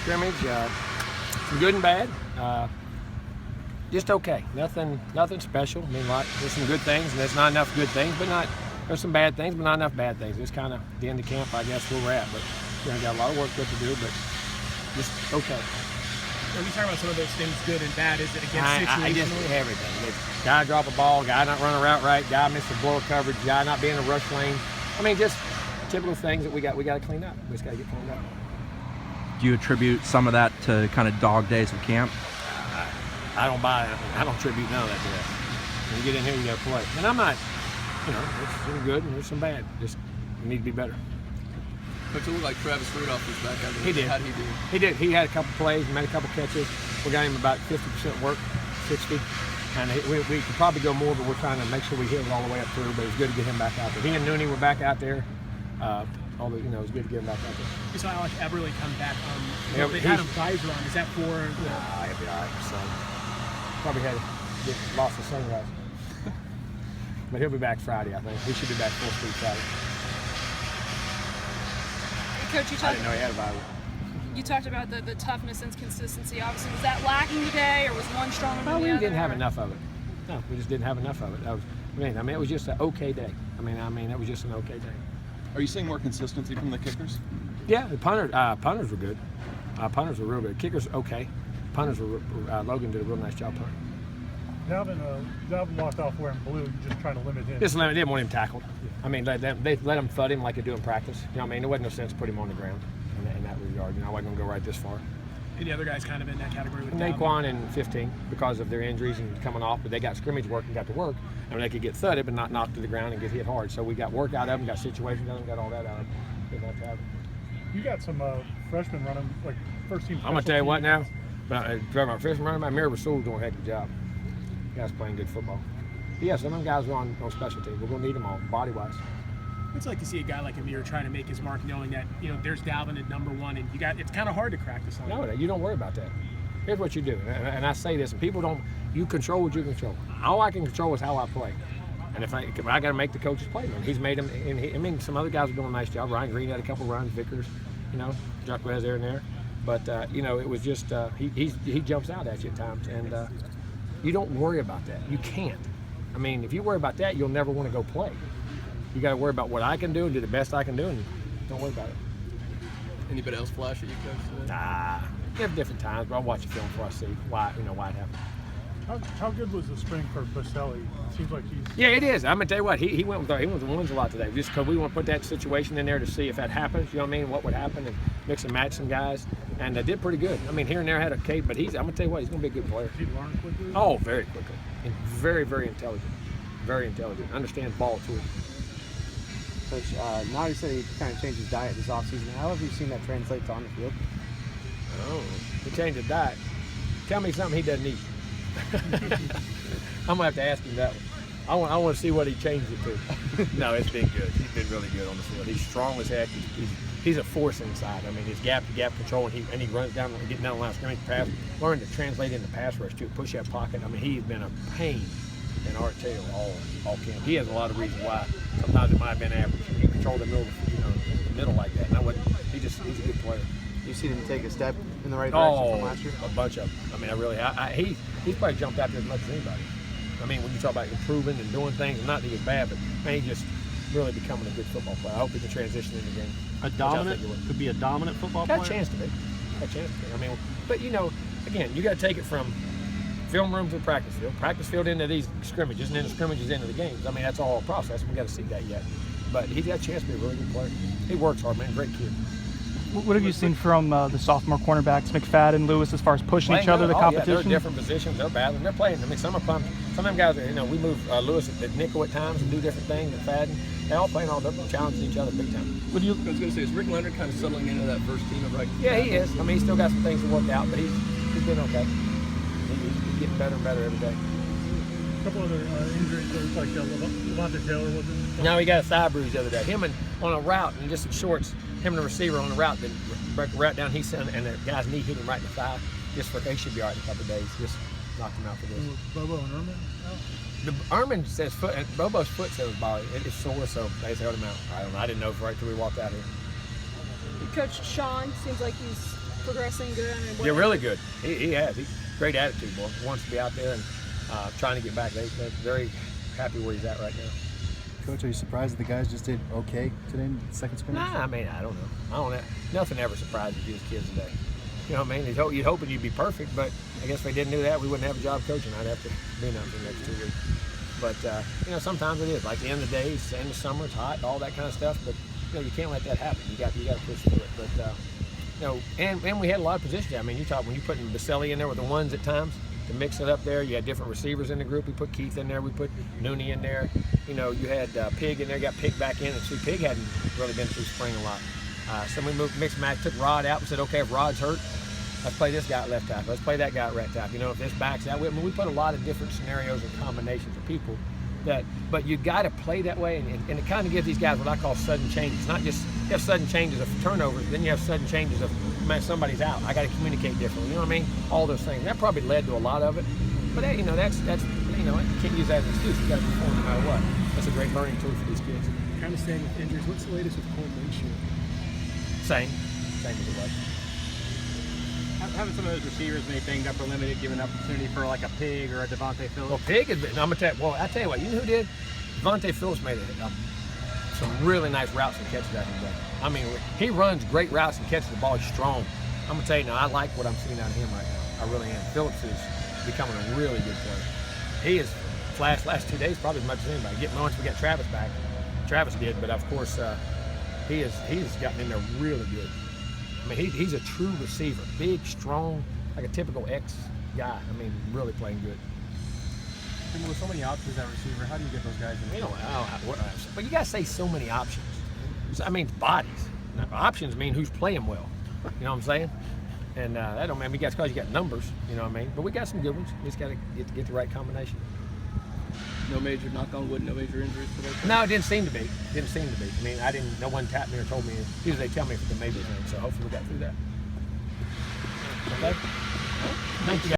Scrimmage, some good and bad. Just okay. Nothing special. I mean, there's some good things, and there's not enough good things, there's some bad things, but not enough bad things. It's kind of the end of camp, I guess, where we're at. But got a lot of work to do, but just okay. When you talk about some of those things, good and bad, is it against situational? I just everything. Guy drop a ball, guy not running a route right, guy miss a blower coverage, guy not being in a rush lane. I mean, just typical things that we got to clean up. We just got to get cleaned up. Do you attribute some of that to kind of dog days of camp? I don't buy it. I don't attribute none of that to that. When you get in here, you got to play. And I'm not, there's some good and there's some bad. Just we need to be better. But it looked like Travis Rudolph was back out there. He did. How did he do? He did. He had a couple plays, made a couple catches. We got him about 50% work, 60. And we could probably go more, but we're trying to make sure we hit it all the way up through. But it was good to get him back out there. He and Nooney were back out there. Although, it was good to get him back out there. You saw Alec Everly come back. Yeah, they had him visor on. Is that for? Nah, he'll be all right. So probably lost the sunrise. But he'll be back Friday, I think. He should be back full speed Friday. Coach, I didn't know he had a bye. You talked about the toughness and consistency. Obviously, was that lacking today, or was one stronger than the other? We didn't have enough of it. No, we just didn't have enough of it. It was just an okay day. It was just an okay day. Are you seeing more consistency from the kickers? Yeah, the punters were good. Punters were real good. Kickers okay. Punters were. Logan did a real nice job punting. Dalvin walked off wearing blue. You just trying to limit him. Just limit. They didn't want him tackled. I mean, they let him thud him like they do in practice. There wasn't no sense to put him on the ground in that regard. I wasn't going to go right this far. Any other guys kind of in that category with Naquan and 15 because of their injuries and coming off, but they got scrimmage work and got to work. They could get thudded but not knocked to the ground and get hit hard. So we got work out of them, got situations out of them, got all that out of them. You got some freshmen running, like first team. I'm going to tell you what now. Trevor, freshman running back, Mira Rasul doing a heck of a job. You guys playing good football. Yeah, some of them guys are on special teams. We're going to need them all, body-wise. It's like to see a guy like Amir trying to make his mark, knowing that there's Dalvin at number one, and it's kind of hard to crack this line. No, you don't worry about that. Here's what you do, and I say this, and people don't. You control what you control. All I can control is how I play, and if I got to make the coaches play, man. He's made them. And some other guys are doing a nice job. Ryan Green had a couple runs. Vickers, Chuck was there and there, but it was just he jumps out at you at times, and you don't worry about that. You can't. If you worry about that, you'll never want to go play. You got to worry about what I can do and do the best I can do, and don't worry about it. Anybody else flash at you, Coach? Nah, you have different times, but I'll watch the film before I see why it happened. How good was the spring for Baselli? It seems like he's. Yeah, it is. I'm gonna tell you what, he went with the ones a lot today, just because we want to put that situation in there to see if that happens. You know what I mean? What would happen, and mix and match some guys, and did pretty good. Here and there had a cake, but I'm gonna tell you what, he's gonna be a good player. Did he learn quickly? Oh, very quickly, and very, very intelligent. Very intelligent. Understands ball too. Coach, now you said he kind of changed his diet this offseason. How have you seen that translate to on the field? Oh, he changed his diet. Tell me something he doesn't eat. I'm gonna have to ask him that one. I want to see what he changed it to. No, it's been good. He's been really good on the field. He's strong as heck. He's a force inside. His gap control, and he runs down, getting down the line of scrimmage, pass, learning to translate into pass rush too, push that pocket. He's been a pain in our tail all camp. He has a lot of reasons why. Sometimes it might have been average. He controlled the middle like that. He's a good player. You seen him take a step in the right direction from last year? A bunch of them. He's probably jumped out there as much as anybody. When you talk about improving and doing things, and not that he was bad, but he's just really becoming a good football player. I hope he can transition in the game. Could be a dominant football player? Got a chance to be. But again, you got to take it from film room to practice field into these scrimmages, and then the scrimmages into the games. That's all a process. We got to see that yet. But he's got a chance to be a really good player. He works hard, man. Great kid. What have you seen from the sophomore cornerbacks, McFadden and Lewis, as far as pushing each other, the competition? Yeah, they're different positions. They're battling. They're playing. Some are pumped. Some of them guys, we move Lewis at nickel at times and do different things. McFadden, they all playing all different, challenging each other big time. I was going to say, is Rick Leonard kind of settling into that first team of right? Yeah, he is. He's still got some things to work out, but he's been okay. He's getting better and better every day. A couple other injuries. It looks like Levante Taylor wasn't. No, he got a thigh bruise the other day. Him on a route and just some shorts. Him and the receiver on the route, then break the route down. He sent, and the guy's knee hit him right in the thigh. He should be all right in a couple of days. Just knocked him out for this. Bobo and Erman? Erman says foot, and Bobo's foot says body. It's sore, so they just held him out. I didn't know right till we walked out here. Coach Sean seems like he's progressing good? I mean, Yeah, really good. He has. He's great attitude, boy. Wants to be out there and trying to get back. They're very happy where he's at right now. Coach, are you surprised that the guys just did okay today in the second scrimmage? Nah, I mean, I don't know. Nothing ever surprises you as kids today. You know what I mean? You'd hoping you'd be perfect, but I guess if we didn't do that, we wouldn't have a job coaching. I'd have to do nothing for the next 2 weeks. But, you know, sometimes it is. Like the end of the day, it's the end of summer, it's hot, all that kind of stuff. But, you know, you can't let that happen. You got to push through it. But, you know, and we had a lot of positions. I mean, when you put Baselli in there with the ones at times to mix it up there, you had different receivers in the group. We put Keith in there. We put Nooney in there. You know, you had Pig in there, got Pig back in. And see, Pig hadn't really been through spring a lot. So we mixed match, took Rod out and said, okay, if Rod's hurt, let's play this guy at left tackle. Let's play that guy at right tackle. You know, if this backs out, we put a lot of different scenarios and combinations of people. But you got to play that way, and it kind of gives these guys what I call sudden changes. Not just you have sudden changes of turnovers, then you have sudden changes of, man, somebody's out. I got to communicate differently. You know what I mean? All those things. That probably led to a lot of it. But you know, that's you know, you can't use that as an excuse. You got to perform no matter what. That's a great learning tool for these kids. Kind of staying with injuries. What's the latest with Cole Minshew? Same as it was. Having some of those receivers maybe banged up or limited, giving opportunity for like a Pig or a Devontae Phillips. Well, Pig has been. I'm gonna tell you. Well, I tell you what. You know who did? Devontae Phillips made some really nice routes and catches out of the game. I mean, he runs great routes and catches the ball. He's strong. I'm gonna tell you now. I like what I'm seeing out of him right now. I really am. Phillips is becoming a really good player. He has flashed last 2 days probably as much as anybody. Once we got Travis back, Travis did, but of course he's gotten in there really good. I mean, he's a true receiver, big, strong, like a typical X guy. I mean, really playing good. And with so many options at receiver, how do you get those guys in? But you gotta say so many options. I mean, bodies. Now, options mean who's playing well. You know what I'm saying? And that don't mean we got because you got numbers. You know what I mean? But we got some good ones. We just gotta get the right combination. No major, knock on wood, no major injuries today? No, it didn't seem to be. I mean, no one tapped me or told me. Usually they tell me if it's a major thing, so hopefully we got through that. Okay? Thank you.